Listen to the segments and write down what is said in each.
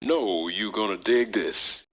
No, you gonna dig this.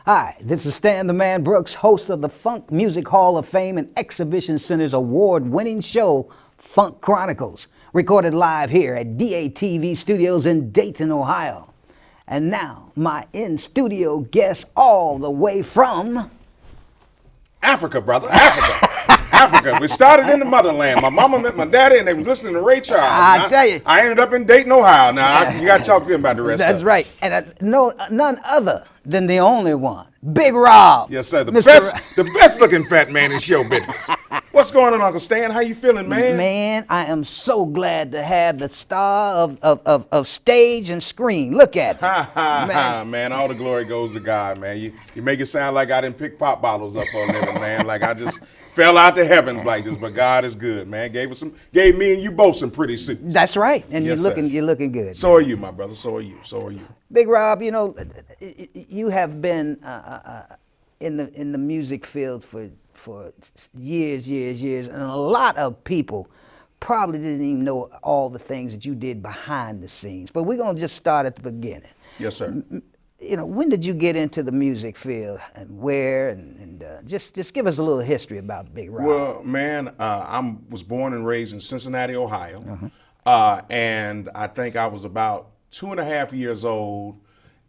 Hi, this is Stan the Man Brooks, host of the Funk Music Hall of Fame and Exhibition Center's award-winning show, Funk Chronicles, recorded live here at DATV Studios in Dayton, Ohio. And now, my in-studio guest all the way from... Africa, brother, Africa. Africa. We started in the motherland. My mama met my daddy, and they was listening to Ray Charles. I tell you. I ended up in Dayton, Ohio. Now, you got to talk to him about the rest That's of it. right. And none other than the only one, Big Robb. Yes, sir. The Mr. best-looking fat man in show business. What's going on, Uncle Stan? How you feeling, man? Man, I am so glad to have the star of stage and screen. Look at it. Man, all the glory goes to God, man. You make it sound like I didn't pick pop bottles up for a living, man. Like I just fell out the heavens like this, but God is good, man. Gave me and you both some pretty suits. That's right, and Yes, you're looking good. So are you, my brother. So are you. Big Robb, you know, you have been in the music field for years, and a lot of people probably didn't even know all the things that you did behind the scenes. But we're gonna just start at the beginning. Yes, sir. You know, when did you get into the music field, and where, and just give us a little history about Big Robb. Well, man, I was born and raised in Cincinnati, Ohio, and I think I was about 2.5 years old,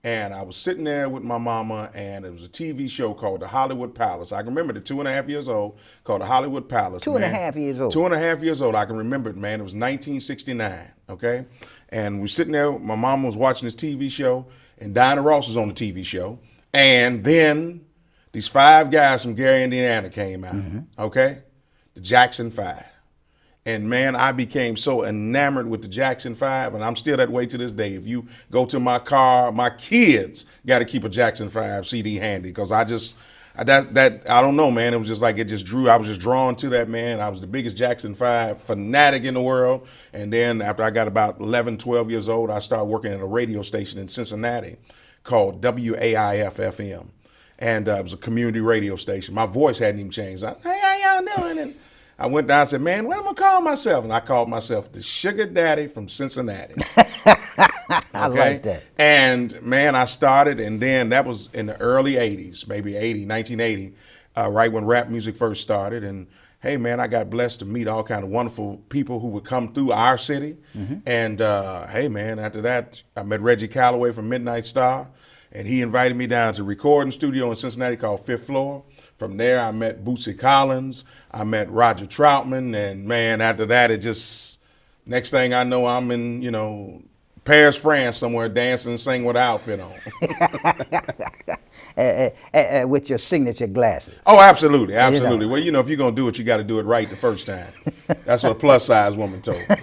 and I was sitting there with my mama, and it was a TV show called The Hollywood Palace. I can remember the 2.5 years old, called The Hollywood Palace. 2.5 years old. 2.5 years old. I can remember it, man. It was 1969. Okay, and we were sitting there. My mama was watching this TV show, and Diana Ross was on the TV show, and then these 5 guys from Gary, Indiana came out. Okay, the Jackson 5. And man, I became so enamored with the Jackson 5, and I'm still that way to this day. If you go to my car, my kids got to keep a Jackson 5 CD handy, because I don't know, man. It was just like I was just drawn to that, man. I was the biggest Jackson 5 fanatic in the world. And then after I got about 11, 12 years old, I started working at a radio station in Cincinnati called WAIF FM. And it was a community radio station. My voice hadn't even changed. Hey, how y'all doing? And I went down and said, man, what am I call myself? And I called myself the Sugar Daddy from Cincinnati. I like that. And man, I started, and then that was in the early 80s, maybe 1980, right when rap music first started. And hey, man, I got blessed to meet all kind of wonderful people who would come through our city. And hey, man, after that, I met Reggie Calloway from Midnight Star, and he invited me down to a recording studio in Cincinnati called Fifth Floor. From there, I met Bootsy Collins, I met Roger Troutman, and man, after that, next thing I know, I'm in, Paris, France, somewhere dancing and singing with an outfit on. With your signature glasses. Oh, absolutely. Well, if you're going to do it, you got to do it right the first time. That's what a plus-size woman told me.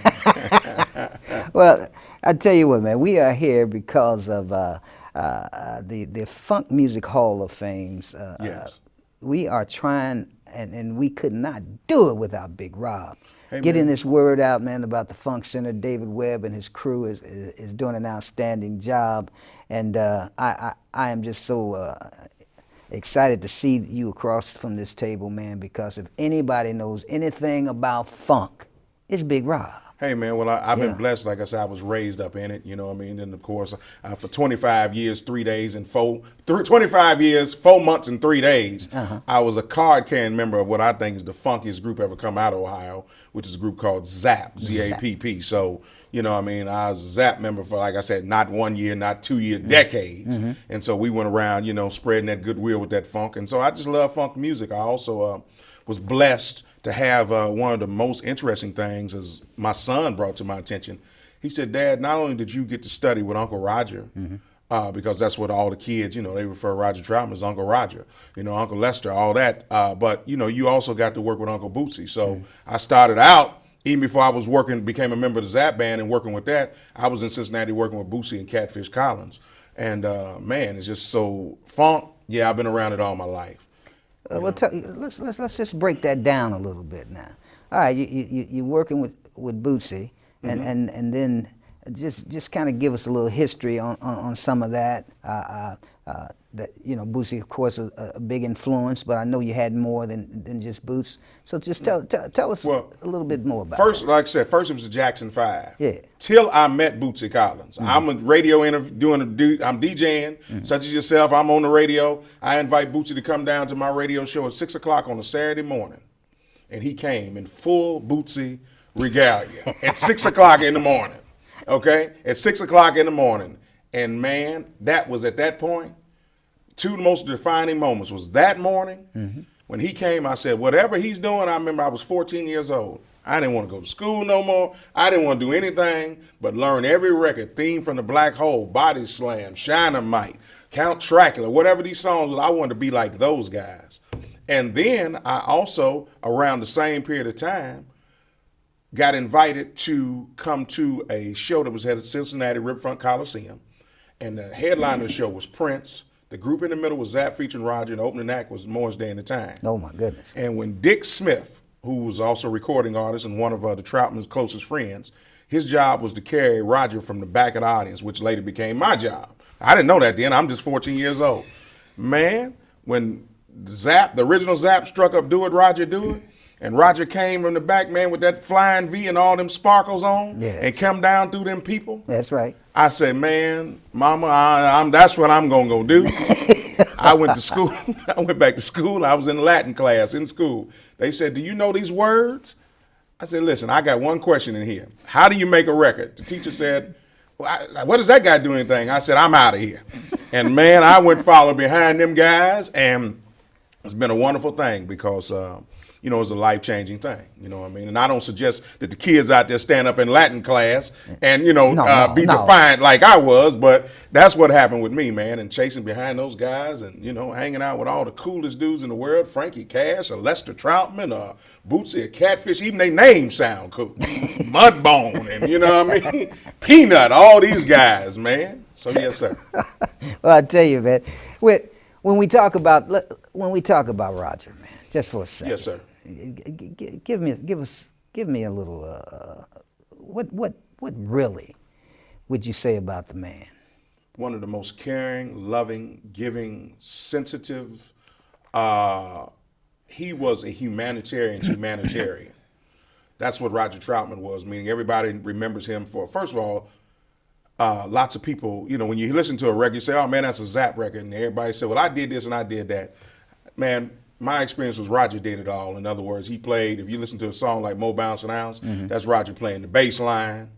Well, I tell you what, man, we are here because of the Funk Music Hall of Fame's. Yes. We are trying, and we could not do it without Big Robb. Hey, Getting man. this word out, man, about the TheFunkCenter. David Webb and his crew is doing an outstanding job, and I am just so excited to see you across from this table, man, because if anybody knows anything about funk, it's Big Robb. Hey, man, well, I've been blessed. Like I said, I was raised up in it, you know what I mean? And, of course, for 25 years, 3 days, and 25 years, 4 months, and 3 days, I was a card-carrying member of what I think is the funkiest group ever come out of Ohio, which is a group called Zapp, Z-A-P-P. So, you know what I mean? I was a Zapp member for, like I said, not 1 year, not 2 year, decades. And so we went around, spreading that goodwill with that funk. And so I just love funk music. I also was blessed to have one of the most interesting things, as my son brought to my attention. He said, Dad, not only did you get to study with Uncle Roger, because that's what all the kids, you know, they refer Roger Troutman as Uncle Roger, you know, Uncle Lester, all that. But, you know, you also got to work with Uncle Bootsy. So I started out, even before I was became a member of the Zapp band and working with that, I was in Cincinnati working with Bootsy and Catfish Collins. And, man, it's just so funk. Yeah, I've been around it all my life. Well, let's just break that down a little bit now. All right, you're working with Bootsy, and then just kind of give us a little history on some of that. That, you know, Bootsy, of course, a big influence, but I know you had more than just Boots. So just tell us a little bit more about first, that. like I said, first it was the Jackson 5. Yeah. Till I met Bootsy Collins. I'm a radio interview, I'm DJing, such as yourself. I'm on the radio. I invite Bootsy to come down to my radio show at 6 o'clock on a Saturday morning. And he came in full Bootsy regalia at 6 o'clock in the morning. Okay? At 6 o'clock in the morning. And man, that was at that point, two most defining moments was that morning. When he came, I said, whatever he's doing, I remember I was 14 years old. I didn't want to go to school no more. I didn't want to do anything but learn every record, Theme from the Black Hole, Body Slam, Dynamite, Count Chocula, whatever these songs were. I wanted to be like those guys. And then I also, around the same period of time, got invited to come to a show that was held at Cincinnati Riverfront Coliseum. And the headliner of the show was Prince. The group in the middle was Zapp featuring Roger, and the opening act was Morris Day and the Time. Oh, my goodness. And when Dick Smith, who was also a recording artist and one of the Troutman's closest friends, his job was to carry Roger from the back of the audience, which later became my job. I didn't know that then. I'm just 14 years old. Man, when Zapp, the original Zapp, struck up Do It, Roger, Do It, and Roger came from the back, man, with that flying V and all them sparkles on, and come down through them people. That's right. I said, man, Mama, that's what I'm going to go do. I went to school. I went back to school. I was in Latin class in school. They said, do you know these words? I said, listen, I got one question in here. How do you make a record? The teacher said, what does that guy do anything? I said, I'm out of here. And, man, I went follow behind them guys, and it's been a wonderful thing because you know, it's a life-changing thing, you know what I mean? And I don't suggest that the kids out there stand up in Latin class and, you know, be defiant like I was, but that's what happened with me, man, and chasing behind those guys and, you know, hanging out with all the coolest dudes in the world, Frankie Cash, or Lester Troutman, or Bootsy, or Catfish, even their names sound cool. Mudbone, and, you know what I mean? Peanut, all these guys, man. So, yes, sir. Well, I tell you, man, when we talk about Roger, man, just for a second. Yes, sir. Give me a little. What really would you say about the man? One of the most caring, loving, giving, sensitive. He was a humanitarian. That's what Roger Troutman was. Meaning everybody remembers him for. First of all, lots of people. You know, when you listen to a record, you say, "Oh man, that's a Zapp record," and everybody said, "Well, I did this and I did that." Man. My experience was Roger did it all. In other words, he played, if you listen to a song like Mo Bounce and Ounce, that's Roger playing the bass line.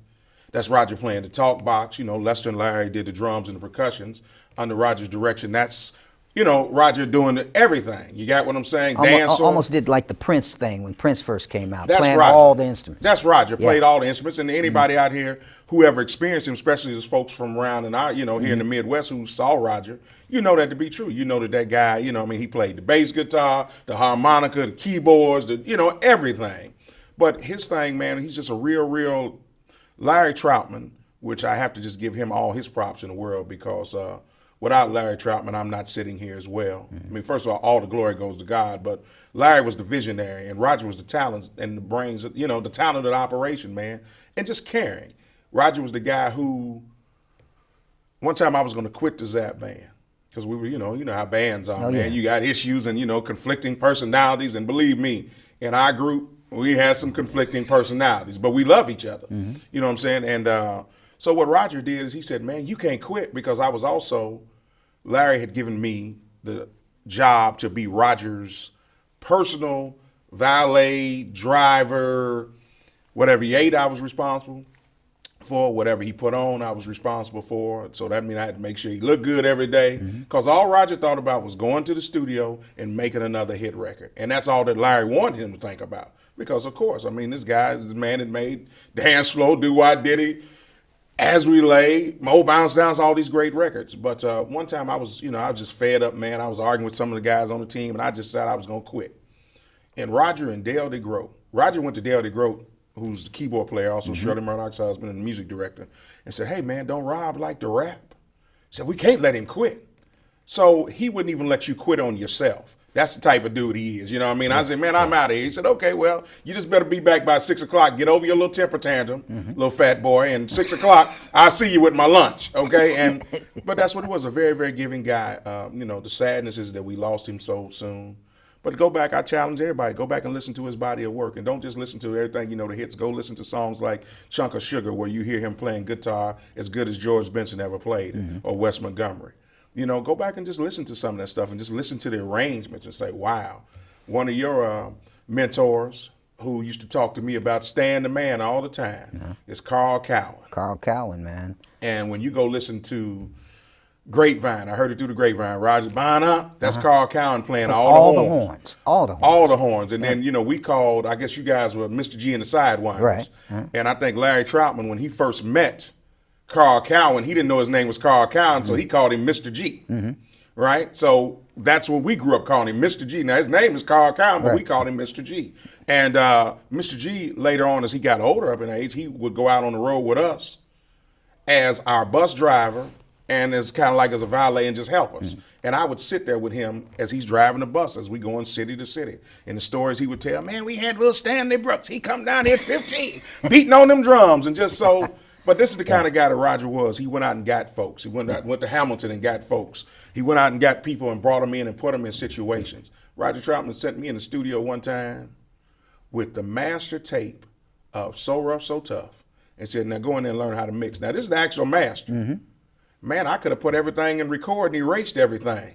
That's Roger playing the talk box. You know, Lester and Larry did the drums and the percussions under Roger's direction. That's, you know, Roger doing everything. You got what I'm saying? Almost did like the Prince thing when Prince first came out, playing Roger. all the instruments. That's Roger, played all the instruments. And anybody out here who ever experienced him, especially those folks from around and out, you know, here in the Midwest who saw Roger, you know that to be true. You know that guy, you know, I mean, he played the bass guitar, the harmonica, the keyboards, you know, everything. But his thing, man, he's just a real Larry Troutman, which I have to just give him all his props in the world because without Larry Troutman, I'm not sitting here as well. I mean, first of all the glory goes to God, but Larry was the visionary and Roger was the talent and the brains, you know, the talented operation, man, and just caring. Roger was the guy who, one time I was going to quit the Zapp band because we were, you know how bands are, man. Yeah. You got issues and, you know, conflicting personalities, and believe me, in our group, we had some conflicting personalities, but we love each other. You know what I'm saying? And so what Roger did is he said, man, you can't quit, because I was also, Larry had given me the job to be Roger's personal valet, driver, whatever he ate, I was responsible for. Whatever he put on, I was responsible for. So that means I had to make sure he looked good every day, because all Roger thought about was going to the studio and making another hit record. And that's all that Larry wanted him to think about. Because, of course, I mean, this guy is the man that made Dance Floor, Do Why Diddy, As we lay, Mo Bounce Downs, all these great records. But one time I was just fed up, man. I was arguing with some of the guys on the team, and I just said I was going to quit. And Roger and Dale DeGroat. Roger went to Dale DeGroat, who's the keyboard player, also Shirley Murdoch's husband and the music director, and said, hey, man, don't Rob like to rap? He said, we can't let him quit. So he wouldn't even let you quit on yourself. That's the type of dude he is, you know what I mean? I said, man, I'm out of here. He said, okay, well, you just better be back by 6 o'clock. Get over your little temper tantrum, little fat boy, and 6 o'clock, I'll see you with my lunch, okay? But that's what it was, a very, very giving guy. The sadness is that we lost him so soon. But go back, I challenge everybody, go back and listen to his body of work. And don't just listen to everything, the hits. Go listen to songs like Chunk of Sugar, where you hear him playing guitar as good as George Benson ever played, or Wes Montgomery. Go back and just listen to some of that stuff and just listen to the arrangements and say, wow. One of your mentors who used to talk to me about staying the man all the time is Carl Cowan. Carl Cowan, man. And when you go listen to Grapevine, I heard it through the Grapevine, Roger Bonner, that's Carl Cowan playing all the horns. All the horns. All the horns. And then, we called, I guess you guys were Mr. G and the Sidewinders. Right. And I think Larry Troutman, when he first met Carl Cowan, he didn't know his name was Carl Cowan, so he called him Mr. G, right? So that's what we grew up calling him, Mr. G. Now, his name is Carl Cowan, but we called him Mr. G. And Mr. G, later on, as he got older up in age, he would go out on the road with us as our bus driver and as kind of like as a valet and just help us. And I would sit there with him as he's driving the bus as we going city to city. And the stories he would tell, man, we had little Stanley Brooks. He come down here at 15, beating on them drums and just so... But this is the kind of guy that Roger was. He went out and got folks. He went to Hamilton and got folks. He went out and got people and brought them in and put them in situations. Roger Troutman sent me in the studio one time with the master tape of So Rough, So Tough and said, now go in there and learn how to mix. Now, this is the actual master. Man, I could have put everything in record and erased everything.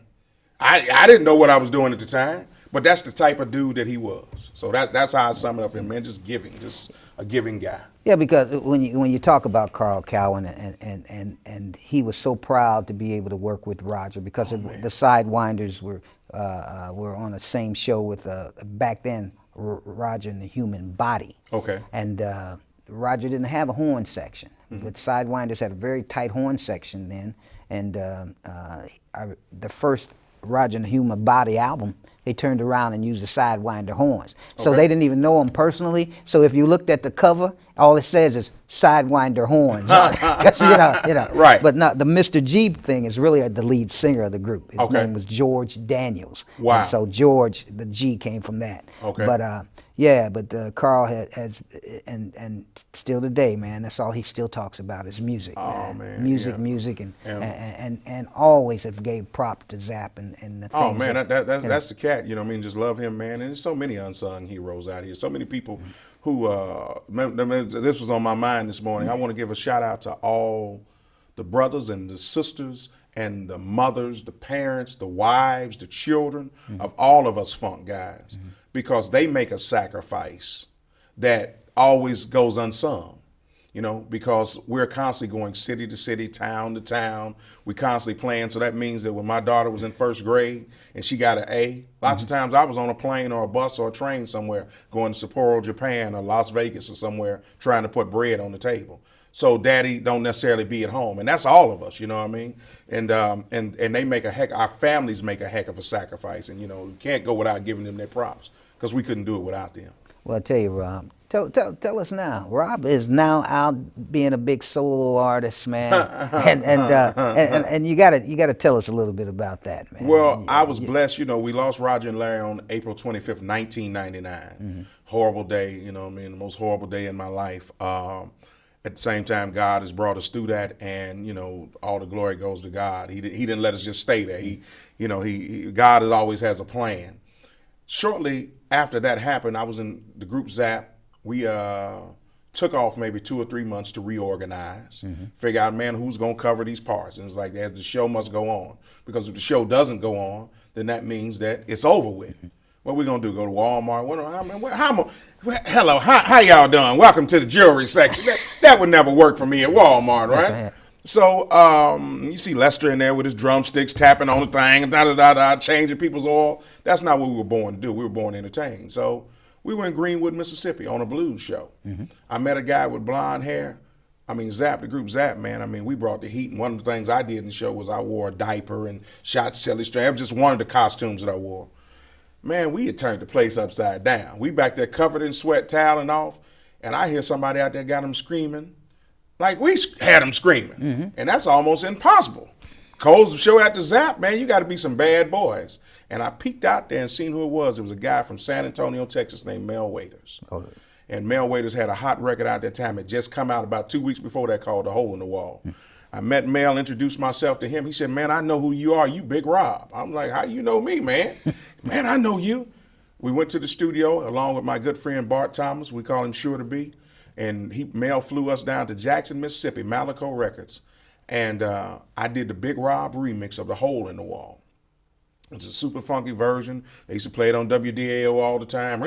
I didn't know what I was doing at the time, but that's the type of dude that he was. So that's how I sum it up him, man, just a giving guy. Yeah, because when you talk about Carl Cowan and he was so proud to be able to work with Roger because the Sidewinders were on the same show with back then Roger and the Human Body. Okay. And Roger didn't have a horn section, but Sidewinders had a very tight horn section then. And the first Roger and the Human Body album, they turned around and used the Sidewinder horns. So they didn't even know them personally. So if you looked at the cover, all it says is Sidewinder horns. Right. But no, the Mr. G thing is really the lead singer of the group. His name was George Daniels. Wow. And so George, the G came from that. Okay. But Carl has and still today, man, that's all he still talks about is music. Oh, man. Music, and always have gave prop to Zapp and the things. Oh man, that's the cat. You know what I mean? Just love him, man. And there's so many unsung heroes out here. So many people who this was on my mind this morning. I want to give a shout out to all the brothers and the sisters and the mothers, the parents, the wives, the children of all of us funk guys, because they make a sacrifice that always goes unsung. Because we're constantly going city to city, town to town. We constantly playing. So that means that when my daughter was in first grade and she got an A, lots of times I was on a plane or a bus or a train somewhere going to Sapporo, Japan or Las Vegas or somewhere trying to put bread on the table. So daddy don't necessarily be at home. And that's all of us, you know what I mean? And they make our families make a heck of a sacrifice. And, you can't go without giving them their props because we couldn't do it without them. Well, I tell you, Rob, tell us now. Rob is now out being a big solo artist, man, and you gotta tell us a little bit about that, man. Well, I was blessed. We lost Roger and Larry on April 25th, 1999. Horrible day. The most horrible day in my life. At the same time, God has brought us through that, and all the glory goes to God. He didn't let us just stay there. God always has a plan. Shortly after that happened, I was in the group Zapp. We took off maybe 2 or 3 months to reorganize, figure out, man, who's going to cover these parts. And it was like, as the show must go on. Because if the show doesn't go on, then that means that it's over with. What are we going to do, go to Walmart? Hello, how y'all doing? Welcome to the jewelry section. That would never work for me at Walmart, right? So you see Lester in there with his drumsticks tapping on the thing, changing people's oil. That's not what we were born to do. We were born to entertain. So we were in Greenwood, Mississippi on a blues show. I met a guy with blonde hair, I mean, Zapp, the group Zapp, man, I mean, we brought the heat. And one of the things I did in the show was I wore a diaper and shot silly string. That was just one of the costumes that I wore. Man, we had turned the place upside down. We back there covered in sweat, toweling off, and I hear somebody out there got them screaming like we had them screaming. Mm-hmm. And that's almost impossible. Cole's show after Zapp, man, you got to be some bad boys. And I peeked out there and seen who it was. It was a guy from San Antonio, Texas named Mel Waiters. Oh. And Mel Waiters had a hot record out that time. It just come out about 2 weeks before that called The Hole in the Wall. Mm. I met Mel, introduced myself to him. He said, man, I know who you are. You Big Robb. I'm like, how you know me, man? Man, I know you. We went to the studio along with my good friend Bart Thomas. We call him Sure to Be. And Mel flew us down to Jackson, Mississippi, Malico Records. And I did the Big Robb remix of The Hole in the Wall. It's a super funky version. They used to play it on WDAO all the time.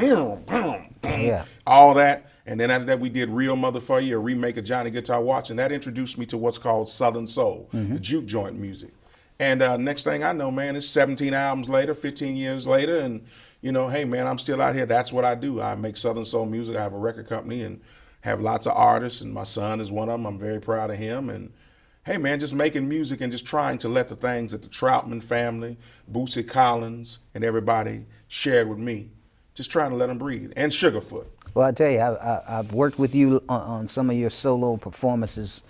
Yeah. All that. And then after that, we did Real Mother For You, a remake of Johnny Guitar Watch. And that introduced me to what's called Southern Soul, the juke joint music. And next thing I know, man, it's 17 albums later, 15 years later. And, you know, hey, man, I'm still out here. That's what I do. I make Southern Soul music. I have a record company and have lots of artists. And my son is one of them. I'm very proud of him. And hey, man, just making music and just trying to let the things that the Troutman family, Bootsy Collins, and everybody shared with me, just trying to let them breathe. And Sugarfoot. Well, I tell you, I've worked with you on some of your solo performances.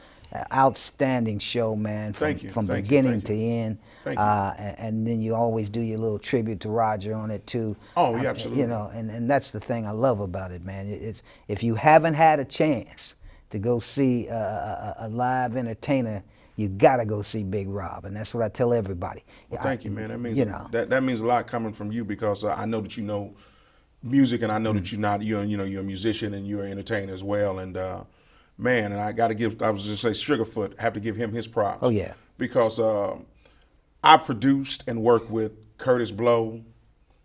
Outstanding show, man. From beginning to end. Thank you. And then you always do your little tribute to Roger on it too. Oh, yeah, absolutely. You know, and that's the thing I love about it, man. It's, if you haven't had a chance to go see a live entertainer, you gotta go see Big Robb, and that's what I tell everybody. Well, thank you, man. That means that means a lot coming from you, because I know that you know music, and I know that you're a musician and you're an entertainer as well. And man, and I got to give, I was just say Sugarfoot, have to give him his props. Oh yeah, because I produced and worked with Curtis Blow,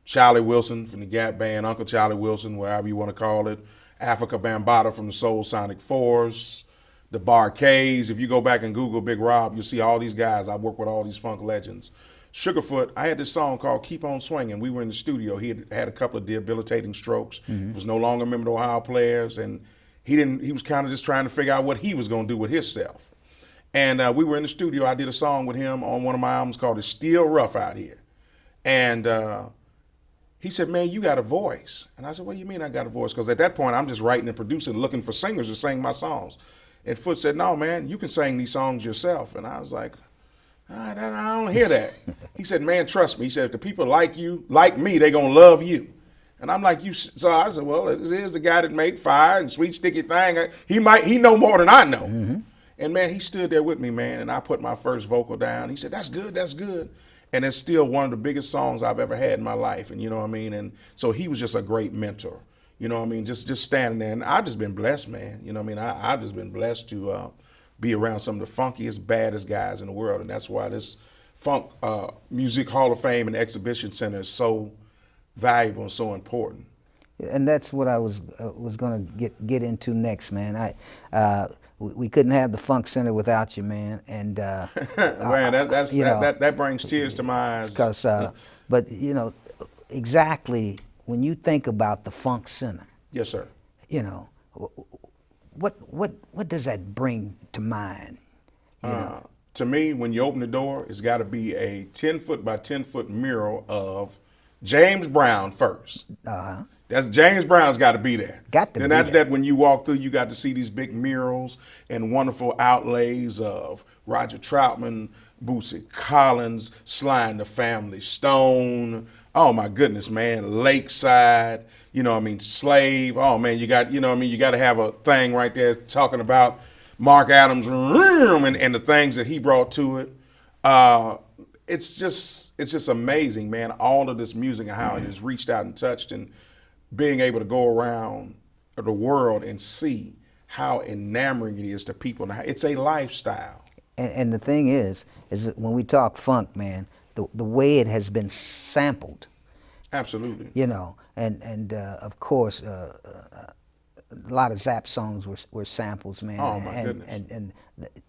Charlie Wilson from the Gap Band, Uncle Charlie Wilson, wherever you want to call it. Africa Bambaataa from the Soul Sonic Force, the Barcades. If you go back and Google Big Robb, you'll see all these guys. I work with all these funk legends. Sugarfoot, I had this song called Keep On Swinging. We were in the studio. He had a couple of debilitating strokes. He was no longer a member of the Ohio Players, and he was kind of just trying to figure out what he was going to do with himself. And we were in the studio. I did a song with him on one of my albums called It's Still Rough Out Here. And he said, man, you got a voice. And I said, what do you mean I got a voice? Because at that point, I'm just writing and producing, looking for singers to sing my songs. And Foot said, no, man, you can sing these songs yourself. And I was like, I don't hear that. He said, man, trust me. He said, if the people like you, like me, they're going to love you. And I'm like, you. So I said, well, here's the guy that made Fire and Sweet Sticky Thing. He know more than I know. And man, he stood there with me, man. And I put my first vocal down. He said, that's good, that's good. And it's still one of the biggest songs I've ever had in my life. And you know what I mean? And so he was just a great mentor. You know what I mean? Just standing there. And I've just been blessed, man. You know what I mean? I've just been blessed to be around some of the funkiest, baddest guys in the world. And that's why this Funk Music Hall of Fame and Exhibition Center is so valuable and so important. And that's what I was going to get into next, man. We couldn't have the Funk Center without you, man. And man, that brings tears to my eyes. Because, but you know, exactly when you think about the Funk Center. Yes, sir. You know, what does that bring to mind? You know? To me, when you open the door, it's got to be a 10-foot by 10-foot mural of James Brown first. That's James Brown's got to be there. Then after that, when you walk through, you got to see these big murals and wonderful outlays of Roger Troutman, Bootsy Collins, Sly and the Family Stone. Oh my goodness, man, Lakeside. You know what I mean, Slave. Oh man, you got to have a thing right there talking about Mark Adams' room and the things that he brought to it. It's just amazing, man. All of this music and how it has reached out and touched, and being able to go around the world and see how enamoring it is to people. It's a lifestyle. And the thing is that when we talk funk, man, the way it has been sampled. Absolutely. You know, and of course, a lot of Zapp songs were samples, man. Oh my goodness. And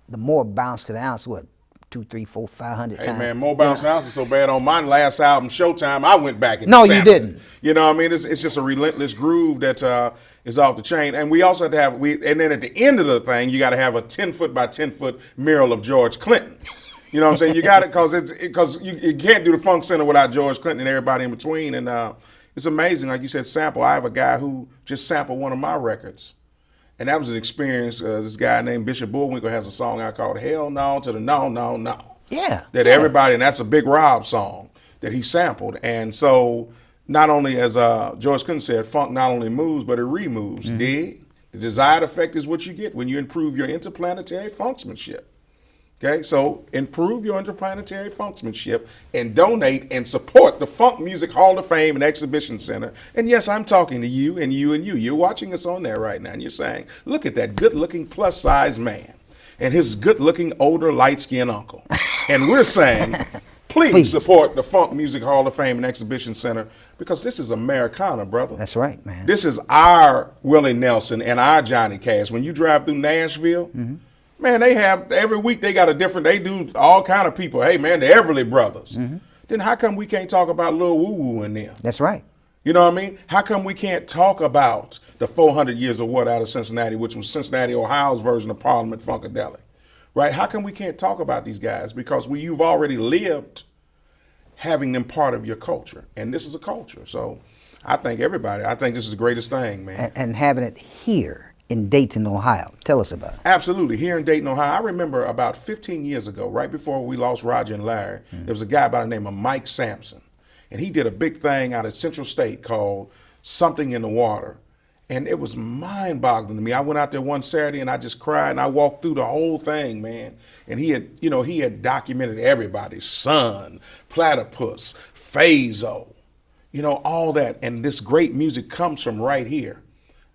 the more bounce to the ounce, what, 2, 3, 4, 500 Hey times. man, Mobile sounds so bad on my last album, Showtime. I went back and No, you sampled it. didn't. You know what I mean? It's just a relentless groove that is off the chain. And we also have to have and then at the end of the thing, you got to have a 10-foot by 10-foot mural of George Clinton. You know what I'm saying? You got it because you can't do the Funk Center without George Clinton and everybody in between. And it's amazing, like you said, sample. I have a guy who just sampled one of my records. And that was an experience. This guy named Bishop Bullwinkle has a song out called Hell No to the No, No, No. Yeah. That everybody, and that's a Big Rob song that he sampled. And so not only, as George Clinton said, funk not only moves, but it removes. Dig? The desired effect is what you get when you improve your interplanetary funksmanship. Okay, so improve your interplanetary funksmanship and donate and support the Funk Music Hall of Fame and Exhibition Center. And yes, I'm talking to you and you and you. You're watching us on there right now and you're saying, look at that good-looking plus-size man and his good-looking older light-skinned uncle. And we're saying, please support the Funk Music Hall of Fame and Exhibition Center because this is Americana, brother. That's right, man. This is our Willie Nelson and our Johnny Cash. When you drive through Nashville, man, they have, every week they got a different, they do all kind of people. Hey, man, the Everly Brothers. Then how come we can't talk about Lil Woo Woo in them? That's right. You know what I mean? How come we can't talk about the 400 Years of What out of Cincinnati, which was Cincinnati, Ohio's version of Parliament Funkadelic, right? How come we can't talk about these guys? Because you've already lived having them part of your culture. And this is a culture. So I think this is the greatest thing, man. And having it here in Dayton, Ohio. Tell us about it. Absolutely. Here in Dayton, Ohio, I remember about 15 years ago, right before we lost Roger and Larry, there was a guy by the name of Mike Sampson. And he did a big thing out of Central State called Something in the Water. And it was mind-boggling to me. I went out there one Saturday and I just cried and I walked through the whole thing, man. And he had documented everybody, Sun, Platypus, Phaso, all that. And this great music comes from right here.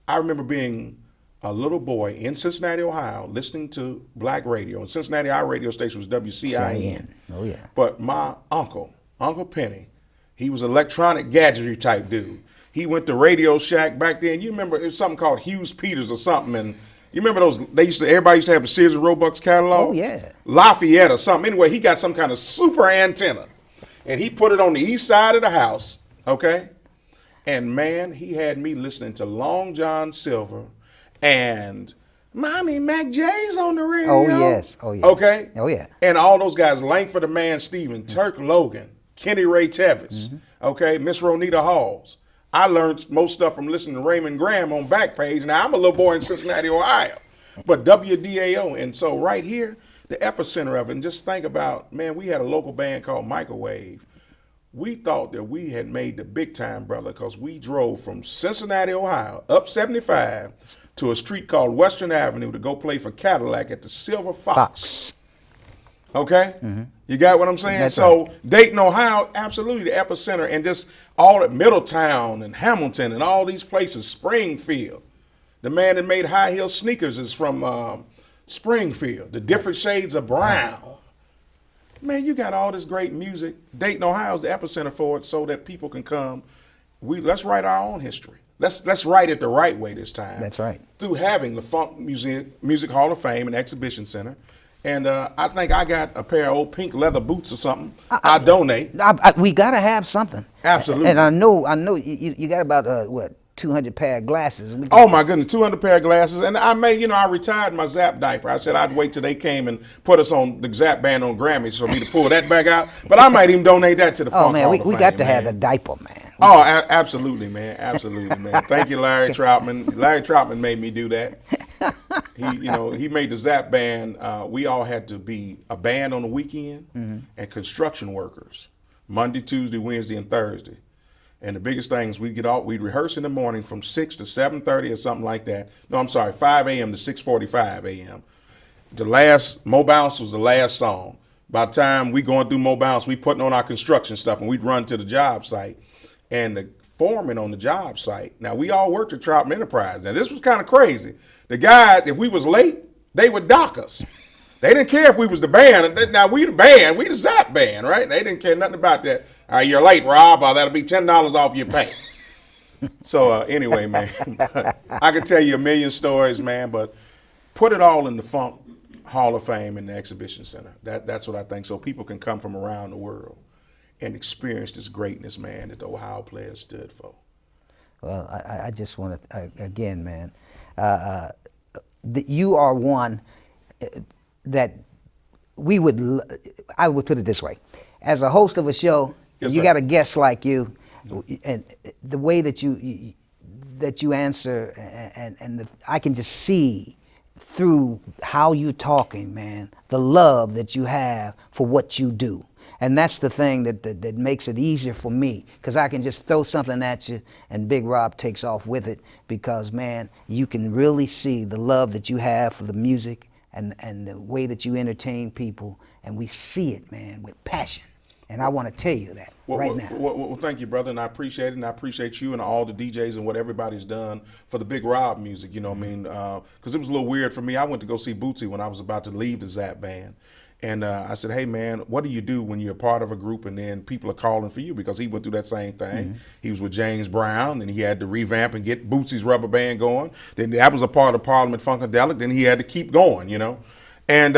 I remember being a little boy in Cincinnati, Ohio, listening to black radio. In Cincinnati, our radio station was WCIN. Oh, yeah. But my uncle, Uncle Penny, he was an electronic gadgetry type dude. He went to Radio Shack back then. You remember, it was something called Hughes Peters or something. And you remember those, everybody used to have the Sears and Roebuck's catalog? Oh, yeah. Lafayette or something. Anyway, he got some kind of super antenna. And he put it on the east side of the house, okay? And man, he had me listening to Long John Silver and Mommy Mac J's on the radio. Oh, yes. Oh, yeah. Okay? Oh, yeah. And all those guys, Langford the Man Stephen, Turk Logan, Kenny Ray Tevis, okay, Miss Ronita Halls. I learned most stuff from listening to Raymond Graham on Backpage. Now, I'm a little boy in Cincinnati, Ohio, but WDAO. And so right here, the epicenter of it, and just think about, man, we had a local band called Microwave. We thought that we had made the big time, brother, because we drove from Cincinnati, Ohio, up 75 to a street called Western Avenue to go play for Cadillac at the Silver Fox. Okay? You got what I'm saying? That's so right. Dayton, Ohio, absolutely the epicenter, and just all at Middletown and Hamilton and all these places, Springfield. The man that made high heel sneakers is from Springfield, the different shades of brown. Man, you got all this great music. Dayton, Ohio is the epicenter for it so that people can come. Let's write our own history. Let's write it the right way this time. That's right. Through having the Funk Music Hall of Fame and Exhibition Center. And I think I got a pair of old pink leather boots or something. I donate. We got to have something. Absolutely. And I know you got about, 200 pair of glasses. Oh my goodness, 200 pair of glasses. And I retired my Zapp diaper. I said I'd wait till they came and put us on the Zapp band on Grammys for me to pull that back out. But I might even donate that to the Funk man, Hall we of Fame, got to have man. the diaper, man. Oh, absolutely, man. Absolutely, man. Thank you, Larry Troutman. Larry Troutman made me do that. He made the Zapp band. We all had to be a band on the weekend and construction workers, Monday, Tuesday, Wednesday, and Thursday. And the biggest thing is we'd rehearse in the morning from 6 to 7:30 or something like that. No, I'm sorry, 5 a.m. to 6:45 a.m. The last, Mo Bounce was the last song. By the time we going through Mo Bounce, we putting on our construction stuff and we'd run to the job site. And the foreman on the job site, now we all worked at Troutman Enterprise. Now this was kind of crazy. The guys, if we was late, they would dock us. They didn't care if we was the band. Now we the band, we the Zapp band, right? They didn't care nothing about that. You're late, Rob. That'll be $10 off your pay. So anyway, man, I could tell you a million stories, man, but put it all in the Funk Hall of Fame in the Exhibition Center. That's what I think. So people can come from around the world and experience this greatness, man, that the Ohio players stood for. Well, I just want to, again, man, you are one that I would put it this way. As a host of a show, yes, you sir. got a guest like you, and the way that you answer, and I can just see through how you're talking, man, the love that you have for what you do. And that's the thing that makes it easier for me, because I can just throw something at you and Big Rob takes off with it, because, man, you can really see the love that you have for the music and the way that you entertain people, and we see it, man, with passion. And I want to tell you that right now. Well, thank you, brother, and I appreciate it, and I appreciate you and all the DJs and what everybody's done for the Big Robb music, you know what I mean? Because it was a little weird for me. I went to go see Bootsy when I was about to leave the Zapp band. And I said, hey, man, what do you do when you're a part of a group and then people are calling for you? Because he went through that same thing. Mm-hmm. He was with James Brown, and he had to revamp and get Bootsy's rubber band going. Then that was a part of Parliament Funkadelic. Then he had to keep going, you know. And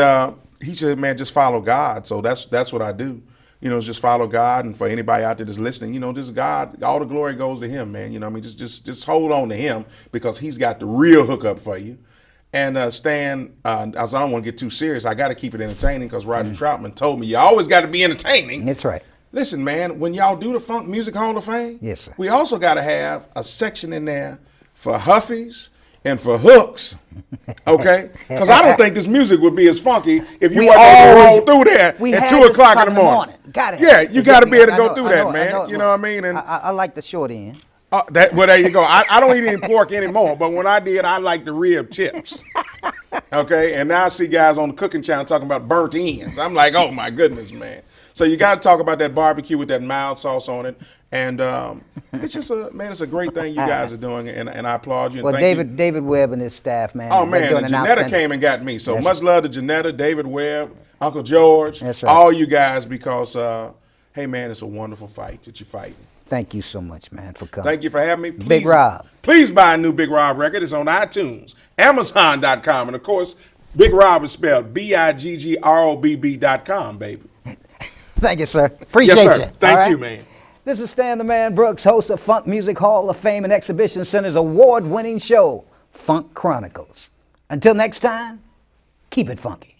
he said, man, just follow God. So that's what I do. You know, just follow God. And for anybody out there that's listening, you know, just God, all the glory goes to him, man. You know what I mean? Just hold on to him, because he's got the real hookup for you. And Stan, as I don't want to get too serious, I got to keep it entertaining, because Roger Troutman told me you always got to be entertaining. That's right. Listen, man, when y'all do the Funk Music Hall of Fame, yes, sir, we also got to have a section in there for huffies and for hooks, okay? Because I don't think this music would be as funky if you weren't able to roll through there at 2 o'clock in the morning. Yeah, you got to be able to go through that, man. You know what I mean? And I like the short end. well, there you go. I don't eat any pork anymore, but when I did, I like the rib chips. Okay, and now I see guys on the cooking channel talking about burnt ends. I'm like, oh my goodness, man. So you got to talk about that barbecue with that mild sauce on it, and it's just it's a great thing you guys are doing, and I applaud you. And well, thank David Webb and his staff, man. Oh man, and Janetta came and got me. So much love to Janetta, David Webb, Uncle George, all you guys, because hey man, it's a wonderful fight that you're fighting. Thank you so much, man, for coming. Thank you for having me. Please, Big Robb. Please buy a new Big Robb record. It's on iTunes, Amazon.com, and of course, Big Robb is spelled BIGGROBB.com, baby. Thank you, sir. Appreciate yes, sir. you. Thank you, man. This is Stan the Man Brooks, host of Funk Music Hall of Fame and Exhibition Center's award-winning show, Funk Chronicles. Until next time, keep it funky.